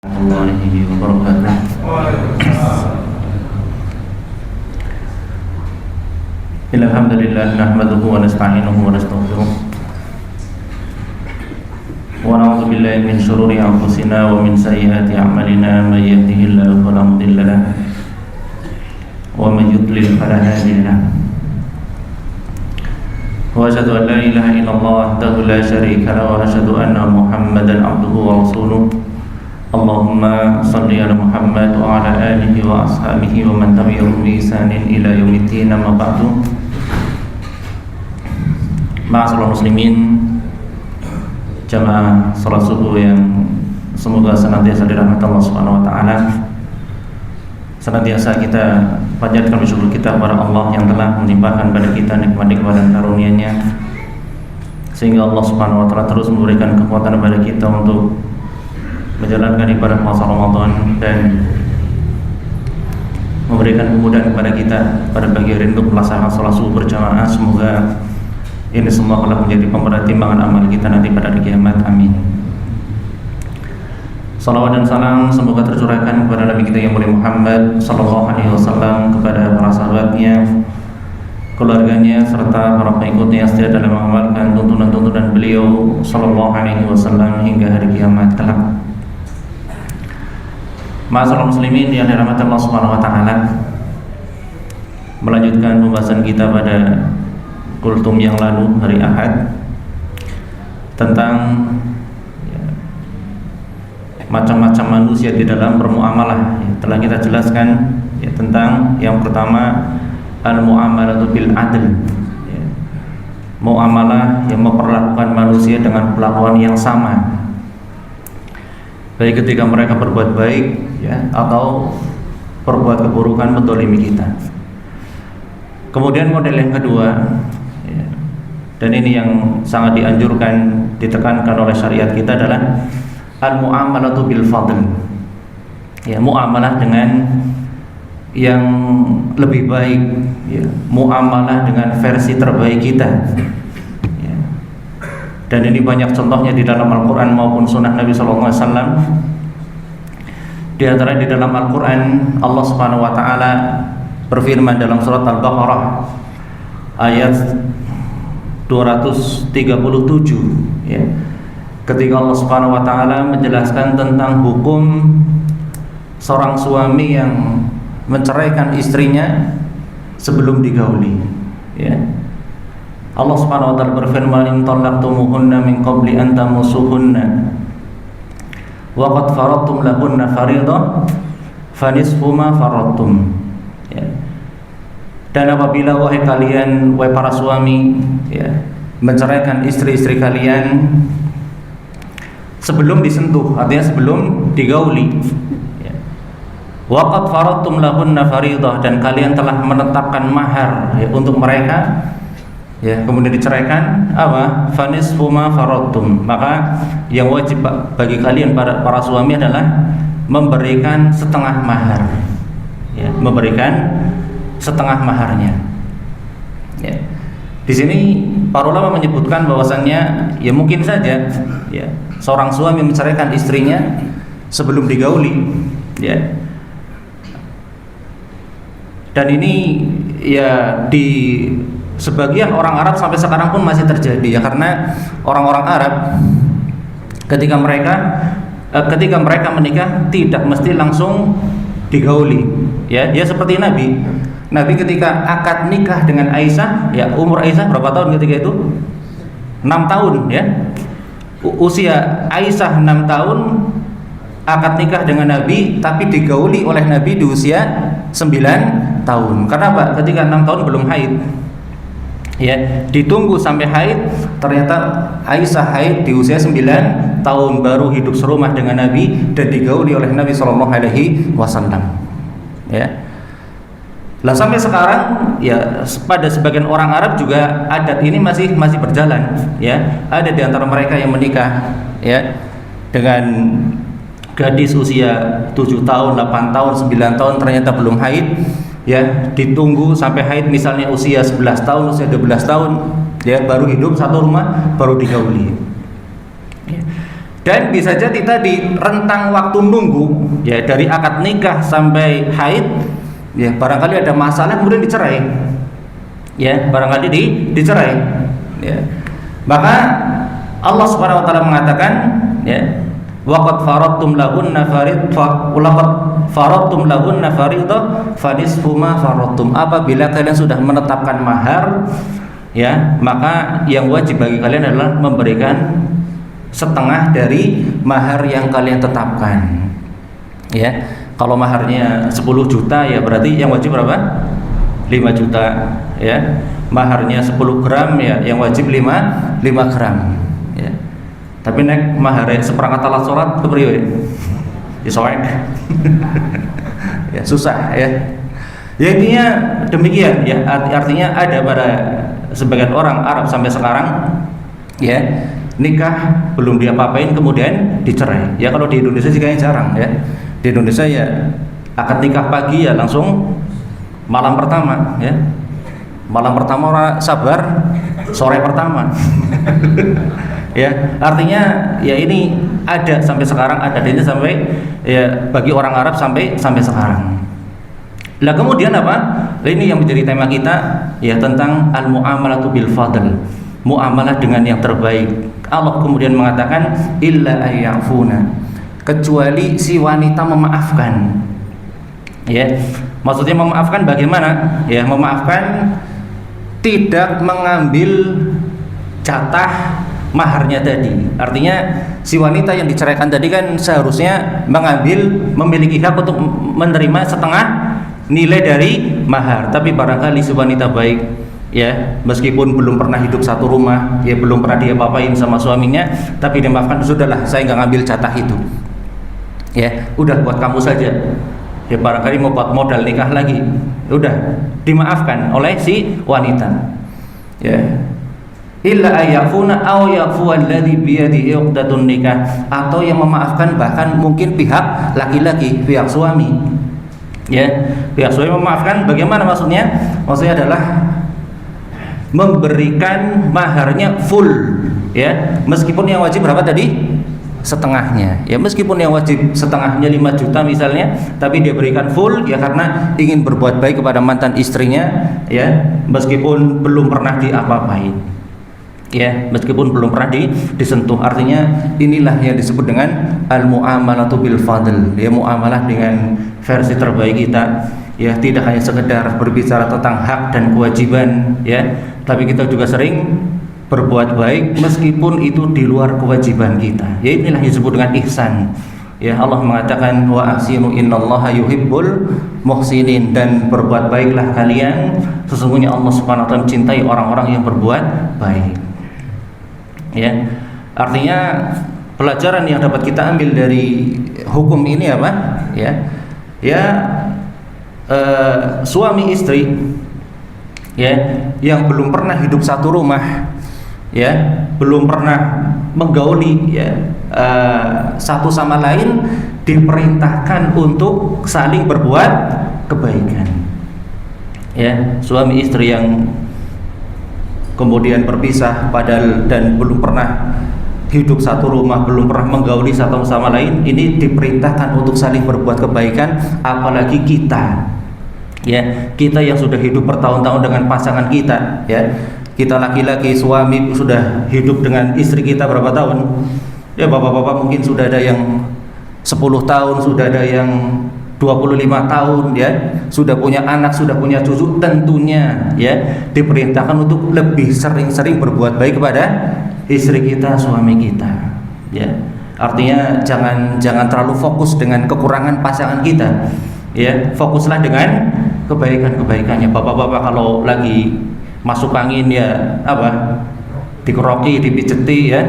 Warahmatullahi wabarakatuh. Alhamdulillah nahmaduhu wa nasta'inuhu wa nastaghfiruh wa na'udzu billahi min shururi anfusina wa min sayyiati a'malina may yahdihillahu fala mudilla lahu wa may yudlil fala hadiya lahu wa asyhadu an la ilaha illallah wahdahu la syarika lahu wa asyhadu anna Muhammadan abduhu wa rasuluh. Allahumma salli ala Muhammad wa ala alihi wa ashabihi wa man tabi'ahum bi ihsanin ila yaumiddin, amma ba'du. Ma'asyiral muslimin, jamaah salat subuh yang semoga senantiasa dirahmati Allah Subhanahu wa taala. Senantiasa kita panjatkan bersyukur kita kepada Allah yang telah melimpahkan pada kita nikmat-nikmat dan karunia-Nya, sehingga Allah Subhanahu wa taala terus memberikan kekuatan kepada kita untuk menjalankan ibadah puasa Ramadan dan memberikan kemudahan kepada kita pada pagi hari untuk melaksanakan salat subuh berjamaah. Semoga ini semua akan menjadi pemberat timbangan amal kita nanti pada hari kiamat. Amin. Salawat dan salam semoga tercurahkan kepada Nabi kita yang mulia Muhammad sallallahu alaihi wasallam, kepada para sahabatnya, keluarganya, serta para pengikutnya yang setia dalam mengamalkan tuntunan-tuntunan beliau sallallahu alaihi wasallam hingga hari kiamat kelak. Ma'asyiral muslimin yang dirahmati Allah Subhanahu wa taala, melanjutkan pembahasan kita pada kultum yang lalu hari Ahad tentang macam-macam manusia di dalam bermuamalah. Telah kita jelaskan tentang yang pertama, al-muamalatu bil adl, muamalah yang memperlakukan manusia dengan perlakuan yang sama, baik ketika mereka berbuat baik atau berbuat keburukan, menzalimi kita. Kemudian model yang kedua, dan ini yang sangat dianjurkan, ditekankan oleh syariat kita, adalah al-muamalatu bil fadl, muamalah dengan yang lebih baik, muamalah dengan versi terbaik kita. Dan ini banyak contohnya di dalam Al-Quran maupun Sunnah Nabi SAW. Di antara di dalam Al-Quran, Allah Subhanahu Wa Taala berfirman dalam surat Al-Baqarah ayat 237, ketika Allah Subhanahu Wa Taala menjelaskan tentang hukum seorang suami yang menceraikan istrinya sebelum digauli. Allah Subhanahu wa taala berfirman, "In talaqtumuhunna min qabli an tamassuhunna wa qad faradtum lahunna fariidah fanisfu ma faradtum." Dan apabila wahai para suami menceraikan istri-istri kalian sebelum disentuh, artinya sebelum digauli, wa qad faradtum lahunna fariidah, dan kalian telah menetapkan mahar untuk mereka, kemudian diceraikan, apa? Fanisfu ma faradtum, maka yang wajib bagi kalian para suami adalah memberikan setengah mahar, memberikan setengah maharnya. Di sini para ulama menyebutkan bahwasannya mungkin saja seorang suami menceraikan istrinya sebelum digauli, dan ini di sebagian orang Arab sampai sekarang pun masih terjadi, karena orang-orang Arab ketika mereka menikah tidak mesti langsung digauli, seperti Nabi ketika akad nikah dengan Aisyah, umur Aisyah berapa tahun ketika itu? 6 tahun, usia Aisyah 6 tahun, akad nikah dengan Nabi, tapi digauli oleh Nabi di usia 9 tahun. Kenapa? Ketika 6 tahun belum haid. Ditunggu sampai haid, ternyata Aisyah haid di usia 9 tahun, baru hidup serumah dengan Nabi dan digauli oleh Nabi sallallahu alaihi wasallam. Lah sampai sekarang pada sebagian orang Arab juga adat ini masih berjalan, Ada di antara mereka yang menikah dengan gadis usia 7 tahun, 8 tahun, 9 tahun, ternyata belum haid, ditunggu sampai haid, misalnya usia 11 tahun, usia 12 tahun, baru hidup satu rumah, baru digauli. Dan bisa jadi tadi rentang waktu nunggu ya dari akad nikah sampai haid ya, barangkali ada masalah kemudian dicerai. Ya, barangkali dicerai. Ya. Maka Allah Subhanahu wa taala mengatakan ya, waqad faradtum lahunna fariidah fanisfu ma faradtum. Apabila kalian sudah menetapkan mahar ya, maka yang wajib bagi kalian adalah memberikan setengah dari mahar yang kalian tetapkan. Ya, kalau maharnya 10 juta ya berarti yang wajib berapa? 5 juta ya. Maharnya 10 gram ya yang wajib 5 gram ya. Tapi nek mahare seperangkat alat salat kepriye? Disoek. Ya susah ya. Ya intinya demikian ya, artinya ada pada sebagian orang Arab sampai sekarang ya, nikah belum diapa-apain kemudian dicerai. Ya kalau di Indonesia sih kayaknya jarang ya. Di Indonesia ya akad nikah pagi ya langsung malam pertama ya. Malam pertama orang sabar, sore pertama. Ya, artinya ya ini ada sampai sekarang, ada ini sampai ya bagi orang Arab sampai sekarang. Lah kemudian apa? Ini yang menjadi tema kita ya, tentang al-mu'amalatu bil fadl. Muamalah dengan yang terbaik. Allah kemudian mengatakan illa ayyafuna, kecuali si wanita memaafkan. Ya, maksudnya memaafkan bagaimana? Ya, memaafkan tidak mengambil jatah maharnya tadi. Artinya si wanita yang diceraikan tadi kan seharusnya memiliki hak untuk menerima setengah nilai dari mahar. Tapi barangkali si wanita baik ya, meskipun belum pernah hidup satu rumah ya, belum pernah dia apa-apain sama suaminya, tapi dia maafkan, sudahlah saya nggak ngambil jatah itu ya, udah buat kamu saja ya, barangkali mau buat modal nikah lagi, udah dimaafkan oleh si wanita ya. Illa ayyafuna aw yafu alladhi biyadihi 'uqdatun nikah, atau yang memaafkan bahkan mungkin pihak laki-laki, pihak suami ya, pihak suami memaafkan. Bagaimana maksudnya? Maksudnya adalah memberikan maharnya full ya, meskipun yang wajib berapa tadi? Setengahnya ya, meskipun yang wajib setengahnya 5 juta misalnya, tapi dia berikan full ya karena ingin berbuat baik kepada mantan istrinya ya, meskipun belum pernah diapa-apain ya, meskipun belum pernah disentuh. Artinya inilah yang disebut dengan al-mu'amalatu bil fadl ya, muamalah dengan versi terbaik kita ya, tidak hanya sekedar berbicara tentang hak dan kewajiban ya, tapi kita juga sering berbuat baik meskipun itu di luar kewajiban kita ya, inilah yang disebut dengan ihsan ya. Allah mengatakan wa ahsinu innallaha yuhibbul muhsinin, dan berbuat baiklah kalian, sesungguhnya Allah Subhanahu wa taala mencintai orang-orang yang berbuat baik ya. Artinya pelajaran yang dapat kita ambil dari hukum ini apa ya, ya suami istri ya yang belum pernah hidup satu rumah ya, belum pernah menggauli ya satu sama lain, diperintahkan untuk saling berbuat kebaikan ya. Suami istri yang kemudian berpisah padahal dan belum pernah hidup satu rumah, belum pernah menggauli satu sama lain, ini diperintahkan untuk saling berbuat kebaikan. Apalagi kita ya, kita yang sudah hidup bertahun-tahun dengan pasangan kita ya, kita laki-laki suami sudah hidup dengan istri kita berapa tahun ya, bapak-bapak mungkin sudah ada yang 10 tahun, sudah ada yang 25 tahun ya, sudah punya anak, sudah punya cucu, tentunya ya diperintahkan untuk lebih sering-sering berbuat baik kepada istri kita, suami kita ya. Artinya jangan terlalu fokus dengan kekurangan pasangan kita ya, fokuslah dengan kebaikan-kebaikannya. Bapak-bapak kalau lagi masuk angin ya apa, dikeroki, dipijeti ya,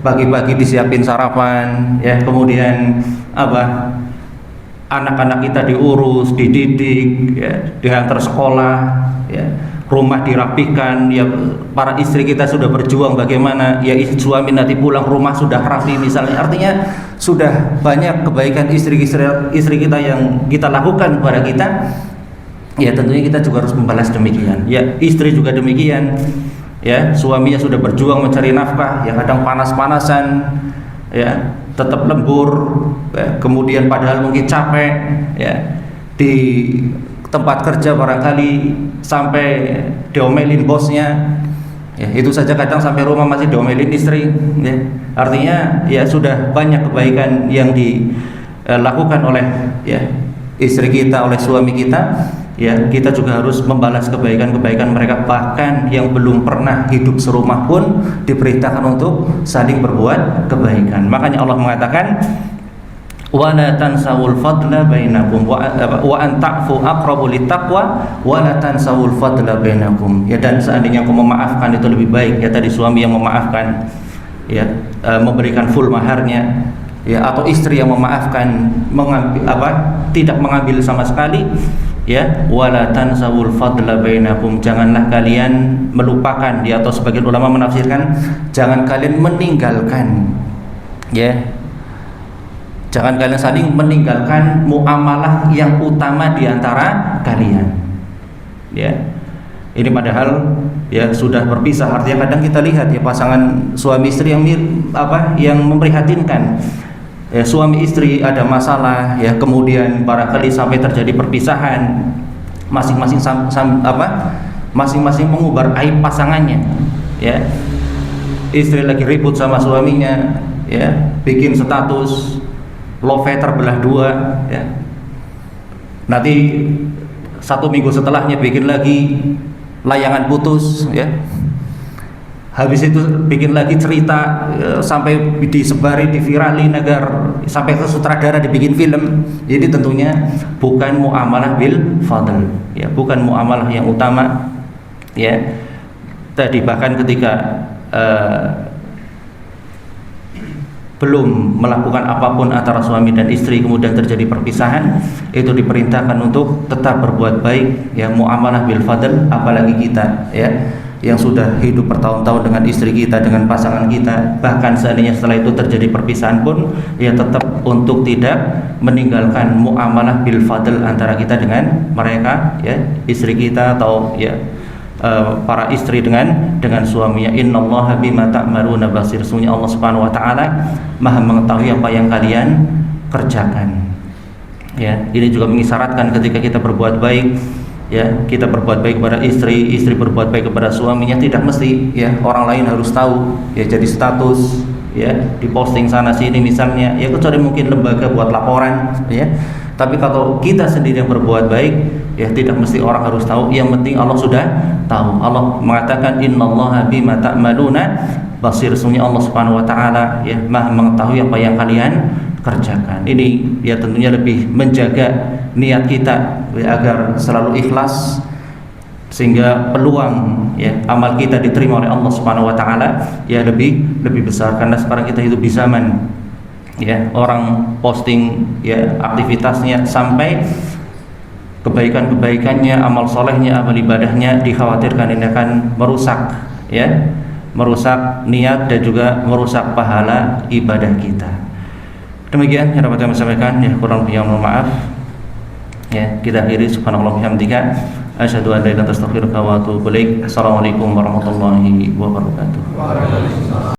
pagi-pagi disiapin sarapan ya, kemudian apa, anak-anak kita diurus, dididik ya, diantar sekolah ya, rumah dirapikan ya. Para istri kita sudah berjuang bagaimana ya, suami nanti pulang rumah sudah rapi misalnya. Artinya sudah banyak kebaikan istri kita yang kita lakukan kepada kita ya, tentunya kita juga harus membalas demikian ya. Istri juga demikian ya, suaminya sudah berjuang mencari nafkah ya, kadang panas-panasan ya, tetap lembur, ya, kemudian padahal mungkin capek, ya, di tempat kerja barangkali sampai diomelin bosnya, ya, itu saja kadang sampai rumah masih diomelin istri, ya. Artinya ya sudah banyak kebaikan yang dilakukan oleh, ya, istri kita, oleh suami kita. Ya, kita juga harus membalas kebaikan-kebaikan mereka, bahkan yang belum pernah hidup serumah pun diperintahkan untuk saling berbuat kebaikan. Makanya Allah mengatakan wala tansawul fadla bainakum wa an ta'fu aqrabu littaqwa wa la tansawul fadla bainakum. Ya, dan seandainya kau memaafkan itu lebih baik, ya, tadi suami yang memaafkan, ya, memberikan full maharnya, ya, atau istri yang memaafkan, tidak mengambil sama sekali, ya, wala tansawul fadla bainakum, janganlah kalian melupakan, ya, atau sebagian ulama menafsirkan jangan kalian meninggalkan, ya, jangan kalian saling meninggalkan muamalah yang utama di antara kalian, ya. Ini padahal, ya, sudah berpisah. Artinya kadang kita lihat, ya, pasangan suami istri yang yang memprihatinkan. Ya, suami istri ada masalah, ya, kemudian barangkali sampai terjadi perpisahan, masing-masing mengubar aib pasangannya, ya. Istri lagi ribut sama suaminya, ya, bikin status love terbelah dua, ya. Nanti 1 minggu setelahnya bikin lagi layangan putus, ya. Habis itu bikin lagi cerita, sampai disebarin, diviralin agar sampai ke sutradara dibikin film. Jadi tentunya bukan muamalah bil fadl, ya, bukan muamalah yang utama, ya. Tadi bahkan ketika belum melakukan apapun antara suami dan istri kemudian terjadi perpisahan, itu diperintahkan untuk tetap berbuat baik, ya, muamalah bil fadl. Apalagi kita, ya, yang sudah hidup bertahun-tahun dengan istri kita, dengan pasangan kita, bahkan seandainya setelah itu terjadi perpisahan pun, ya, tetap untuk tidak meninggalkan muamalah bil fadl antara kita dengan mereka, ya, istri kita atau, ya, para istri dengan suaminya. Innallaha bima ta'maluna basir. Sesungguhnya Allah Subhanahu wa taala Maha mengetahui apa yang kalian kerjakan. Ya, ini juga mengisyaratkan ketika kita berbuat baik, ya, kita berbuat baik kepada istri, istri berbuat baik kepada suaminya, tidak mesti, ya, orang lain harus tahu, ya, jadi status, ya, diposting sana sini misalnya, ya, kecuali mungkin lembaga buat laporan, ya. Tapi kalau kita sendiri yang berbuat baik, ya, tidak mesti orang harus tahu. Yang penting Allah sudah tahu. Allah mengatakan innallaha bima ta'maluna basir. Sesungguhnya Allah Subhanahu wa taala, ya, Maha mengetahui apa yang kalian kerjakan. Ini, ya, tentunya lebih menjaga niat kita, ya, agar selalu ikhlas, sehingga peluang, ya, amal kita diterima oleh Allah Subhanahu wa taala, ya, lebih besar. Karena sekarang kita hidup di zaman, ya, orang posting, ya, aktivitasnya sampai kebaikan-kebaikannya, amal solehnya, amal ibadahnya, dikhawatirkan ini akan merusak, ya, merusak niat dan juga merusak pahala ibadah kita. Demikian yang dapat kami sampaikan, ya, kurang lebih mohon maaf, ya. Kita akhiri, subhanallah bihamdika asyhadu an la ilaha illa anta astaghfiruka wa atubu ilaik. Assalamualaikum warahmatullahi wabarakatuh.